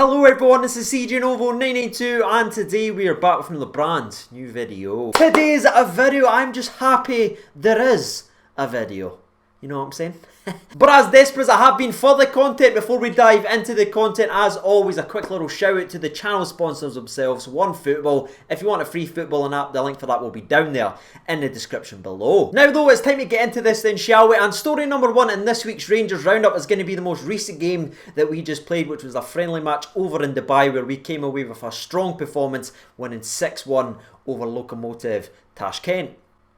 Hello everyone, this is CJ Novo 992 and today we are back with another brand new video. Today's a video, I'm just happy there is a video. You know what I'm saying? But as desperate as I have been for the content, before we dive into the content, as always, a quick little shout out to the channel sponsors themselves, OneFootball. If you want a free footballing app, the link for that will be down there in the description below. Now though, it's time to get into this then, shall we? And story number one in this week's Rangers Roundup is going to be the most recent game that we just played, which was a friendly match over in Dubai, where we came away with a strong performance, winning 6-1 over Lokomotiv Tashkent.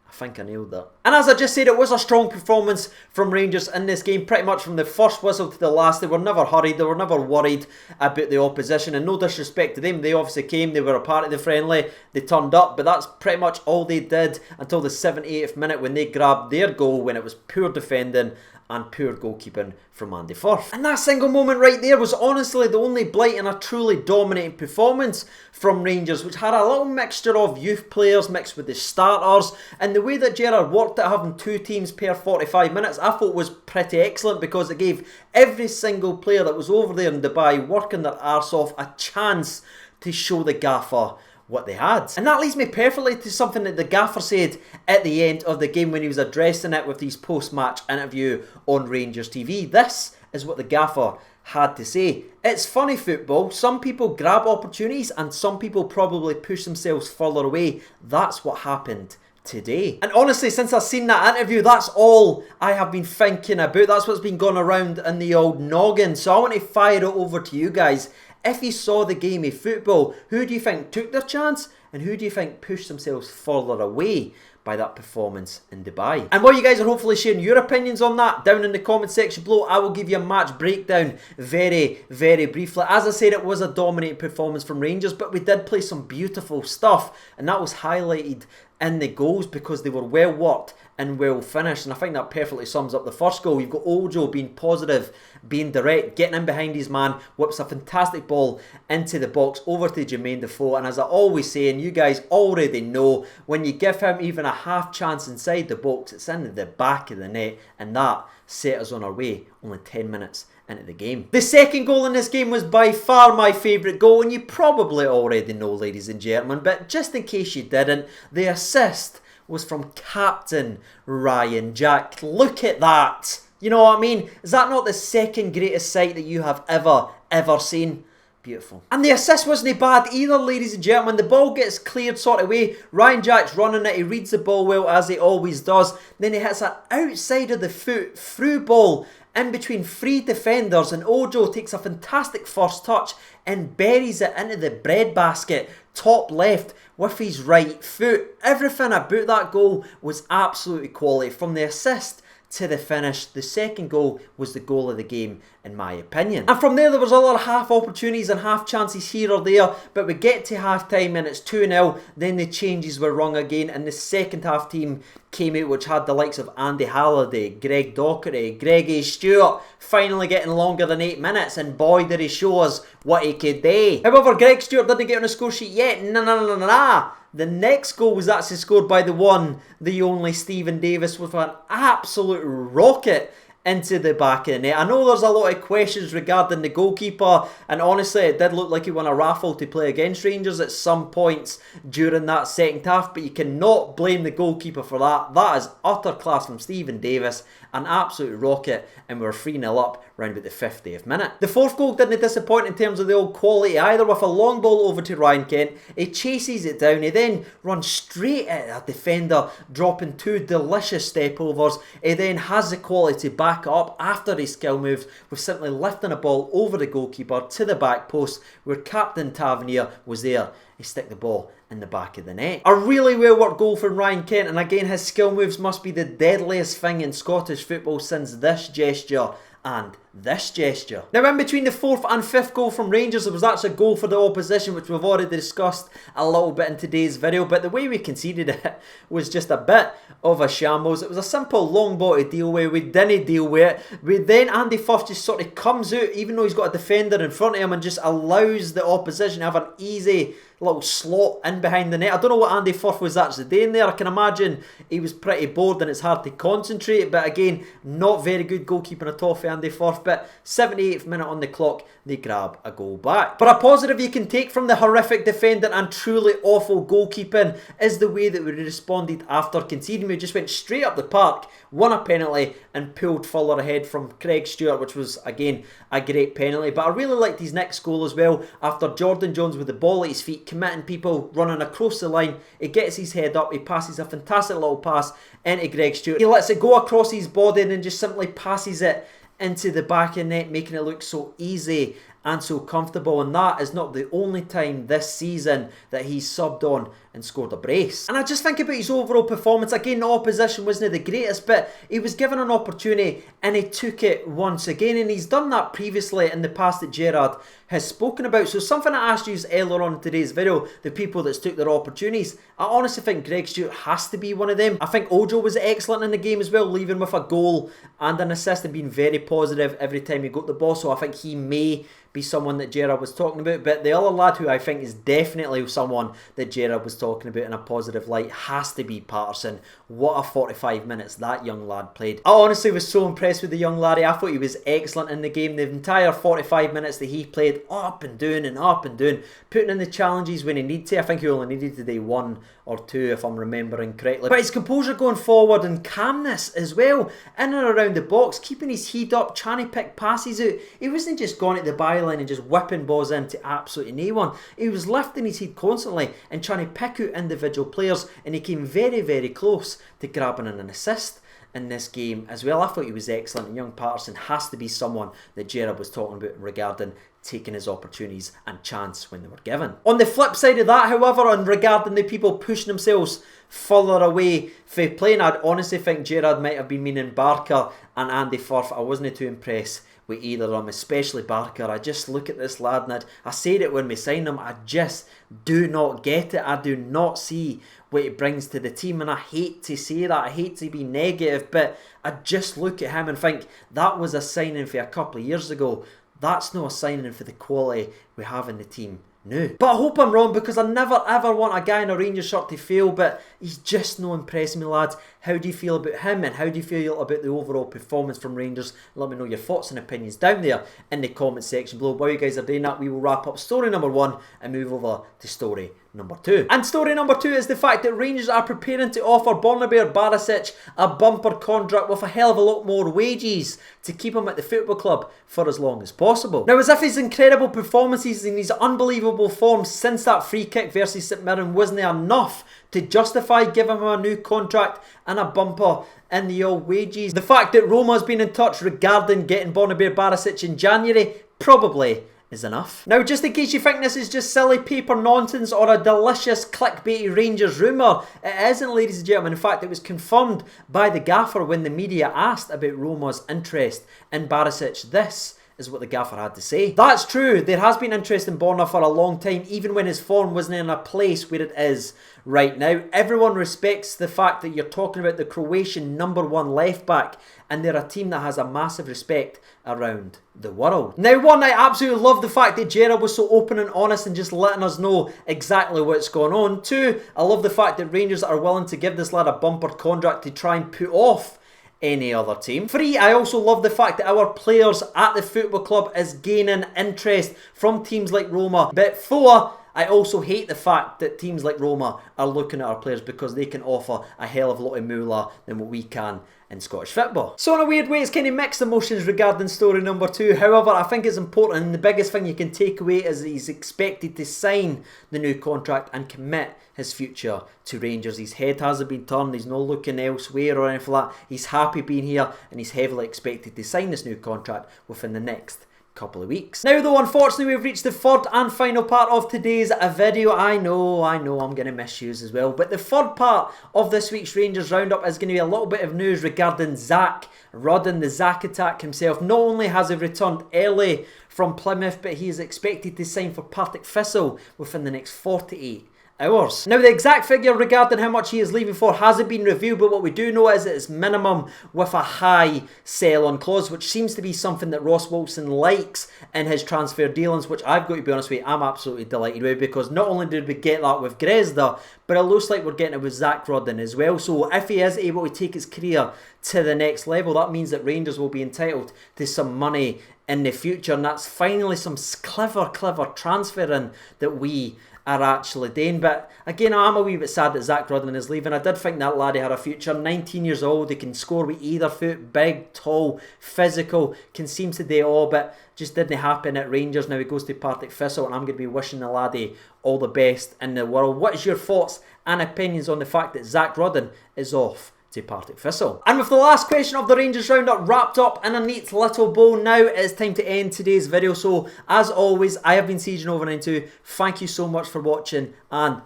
I think I nailed that. And as I just said, it was a strong performance from Rangers in this game, pretty much from the first whistle to the last. They were never hurried, they were never worried about the opposition, and no disrespect to them, they obviously came, they were a part of the friendly, they turned up, but that's pretty much all they did until the 78th minute when they grabbed their goal, when it was poor defending and poor goalkeeping from Andy Firth. And that single moment right there was honestly the only blight in a truly dominating performance from Rangers, which had a little mixture of youth players mixed with the starters, and the way that Gerrard worked at having two teams per 45 minutes I thought was pretty excellent, because it gave every single player that was over there in Dubai working their arse off a chance to show the gaffer what they had. And that leads me perfectly to something that the gaffer said at the end of the game when he was addressing it with his post-match interview on Rangers TV. This is what the gaffer had to say. It's funny football, some people grab opportunities and some people probably push themselves further away. That's what happened today. And honestly, since I've seen that interview, that's all I have been thinking about. That's what's been going around in the old noggin. So I want to fire it over to you guys. If you saw the game of football, who do you think took their chance and who do you think pushed themselves further away by that performance in Dubai? And while you guys are hopefully sharing your opinions on that down in the comment section below, I will give you a match breakdown very briefly. As I said, it was a dominating performance from Rangers, but we did play some beautiful stuff, and that was highlighted in the goals because they were well worked and well finished. And I think that perfectly sums up the first goal. You've got Ojo being positive, being direct, getting in behind his man, whips a fantastic ball into the box over to Jermaine Defoe. And as I always say, and you guys already know, when you give him even a half chance inside the box, it's in the back of the net, and that set us on our way only 10 minutes into the game. The second goal in this game was by far my favourite goal, and you probably already know, ladies and gentlemen, but just in case you didn't, the assist was from Captain Ryan Jack. Look at that! You know what I mean? Is that not the second greatest sight that you have ever seen? Beautiful. And the assist wasn't bad either, ladies and gentlemen. The ball gets cleared sort of way. Ryan Jack's running it. He reads the ball well, as he always does. Then he hits an outside of the foot through ball in between three defenders, and Ojo takes a fantastic first touch and buries it into the breadbasket, top left, with his right foot. Everything about that goal was absolutely quality, from the assist to the finish. The second goal was the goal of the game, in my opinion. And from there was other half opportunities and half chances here or there, but we get to half time and it's 2-0. Then the changes were rung again, and the second half team came out, which had the likes of Andy Halliday, Greg Docherty, Greggy Stewart, finally getting longer than 8 minutes, and boy did he show us what he could do. However, Greg Stewart didn't get on the score sheet yet. Nah. The next goal was actually scored by the one, the only Stephen Davis, with an absolute rocket into the back of the net. I know there's a lot of questions regarding the goalkeeper, and honestly it did look like he won a raffle to play against Rangers at some points during that second half, but you cannot blame the goalkeeper for that. That is utter class from Stephen Davis, an absolute rocket, and we're 3-0 up round about the 50th minute. The fourth goal didn't disappoint in terms of the old quality either, with a long ball over to Ryan Kent. He chases it down, he then runs straight at a defender, dropping two delicious step overs. He then has the quality to back up after his skill moves with simply lifting a ball over the goalkeeper to the back post, where Captain Tavernier was there. He stick the ball in the back of the net. A really well worked goal from Ryan Kent, and again his skill moves must be the deadliest thing in Scottish football since this gesture and this gesture. Now, in between the fourth and fifth goal from Rangers, there was actually a goal for the opposition, which we've already discussed a little bit in today's video, but the way we conceded it was just a bit of a shambles. It was a simple long ball to deal with. We didn't deal with it. Then Andy Firth just sort of comes out, even though he's got a defender in front of him, and just allows the opposition to have an easy little slot in behind the net. I don't know what Andy Firth was actually doing there. I can imagine he was pretty bored and it's hard to concentrate, but again, not very good goalkeeping at all for Andy Firth. but 78th minute on the clock, they grab a goal back. But a positive you can take from the horrific defending and truly awful goalkeeping is the way that we responded after conceding. We just went straight up the park, won a penalty and pulled Fuller ahead from Craig Stewart, which was again a great penalty. But I really liked his next goal as well, after Jordan Jones with the ball at his feet, committing people, running across the line. He gets his head up, he passes a fantastic little pass into Greg Stewart. He lets it go across his body and then just simply passes it into the back of the net, making it look so easy and so comfortable. And that is not the only time this season that he's subbed on and scored a brace. And I just think about his overall performance. Again, the opposition wasn't the greatest, but he was given an opportunity and he took it once again. And he's done that previously in the past that Gerrard has spoken about. So something I asked you earlier on in today's video, the people that took their opportunities, I honestly think Greg Stewart has to be one of them. I think Ojo was excellent in the game as well, leaving with a goal and an assist and being very positive every time he got the ball. So I think he may be someone that Gerrard was talking about. But the other lad who I think is definitely someone that Gerrard was talking about in a positive light has to be Patterson. What a 45 minutes that young lad played. I honestly was so impressed with the young laddie. I thought he was excellent in the game. The entire 45 minutes that he played, up and down, putting in the challenges when he needed to. I think he only needed to do 1 or 2 if I'm remembering correctly. But his composure going forward and calmness as well, in and around the box, keeping his heat up, trying to pick passes out. He wasn't just going at the byline and just whipping balls into absolutely no one. He was lifting his head constantly and trying to pick out individual players, and he came very, very close to grabbing an assist in this game as well. I thought he was excellent, and young Patterson has to be someone that Gerrard was talking about regarding taking his opportunities and chance when they were given. On the flip side of that, however, and regarding the people pushing themselves further away for playing, I'd honestly think Gerrard might have been meaning Barker and Andy Firth. I wasn't too impressed with either of them, especially Barker. I just look at this lad, and I said it when we signed him, I just do not get it. I do not see what he brings to the team, and I hate to say that, I hate to be negative, but I just look at him and think that was a signing for a couple of years ago. That's not a signing for the quality we have in the team now. But I hope I'm wrong, because I never ever want a guy in a Rangers shirt to fail, but he's just not impressing me, lads. How do you feel about him, and how do you feel about the overall performance from Rangers? Let me know your thoughts and opinions down there in the comment section below. While you guys are doing that, we will wrap up story number 1 and move over to story number 2. And story number 2 is the fact that Rangers are preparing to offer Borna Barisic a bumper contract with a hell of a lot more wages to keep him at the football club for as long as possible. Now, as if his incredible performances and his unbelievable form since that free kick versus St Mirren wasn't enough to justify giving him a new contract and a bumper in the old wages, the fact that Roma has been in touch regarding getting Borna Barisic in January probably is enough. Now, just in case you think this is just silly paper nonsense or a delicious clickbaity Rangers rumour, it isn't, ladies and gentlemen. In fact, it was confirmed by the gaffer when the media asked about Roma's interest in Barisic. This is what the gaffer had to say. That's true, there has been interest in Borna for a long time, even when his form wasn't in a place where it is right now. Everyone respects the fact that you're talking about the Croatian #1 left back, and they're a team that has a massive respect around the world. Now, one, I absolutely love the fact that Gerrard was so open and honest and just letting us know exactly what's going on. 2, I love the fact that Rangers are willing to give this lad a bumper contract to try and put off any other team. 3, I also love the fact that our players at the football club is gaining interest from teams like Roma. But 4, I also hate the fact that teams like Roma are looking at our players because they can offer a hell of a lot of moolah than what we can in Scottish football. So in a weird way, it's kind of mixed emotions regarding story number 2. However, I think it's important, and the biggest thing you can take away is that he's expected to sign the new contract and commit his future to Rangers. His head hasn't been turned, he's not looking elsewhere or anything like that. He's happy being here, and he's heavily expected to sign this new contract within the next couple of weeks. Now though, unfortunately, we've reached the third and final part of today's video. I know I'm going to miss you as well, but the third part of this week's Rangers Roundup is going to be a little bit of news regarding Zak Rudden, the Zak attack himself. Not only has he returned early from Plymouth, but he is expected to sign for Partick Thistle within the next 48 hours. Now, the exact figure regarding how much he is leaving for hasn't been revealed, but what we do know is that it's minimum with a high sell-on clause, which seems to be something that Ross Wilson likes in his transfer dealings, which I've got to be honest with you, I'm absolutely delighted with, because not only did we get that with Grezda, but it looks like we're getting it with Zak Rudden as well. So if he is able to take his career to the next level, that means that Rangers will be entitled to some money in the future, and that's finally some clever transferring that we are actually doing. But again, I'm a wee bit sad that Zak Rudden is leaving. I did think that laddie had a future. 19 years old, he can score with either foot, big, tall, physical, can seem to do all, but just didn't happen at Rangers. Now he goes to Partick Thistle, and I'm going to be wishing the laddie all the best in the world. What is your thoughts and opinions on the fact that Zak Rudden is off to Partick Thistle? And with the last question of the Rangers roundup wrapped up in a neat little bow, now it's time to end today's video. So as always, I have been Siege Nova 92. Thank you so much for watching, and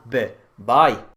bye.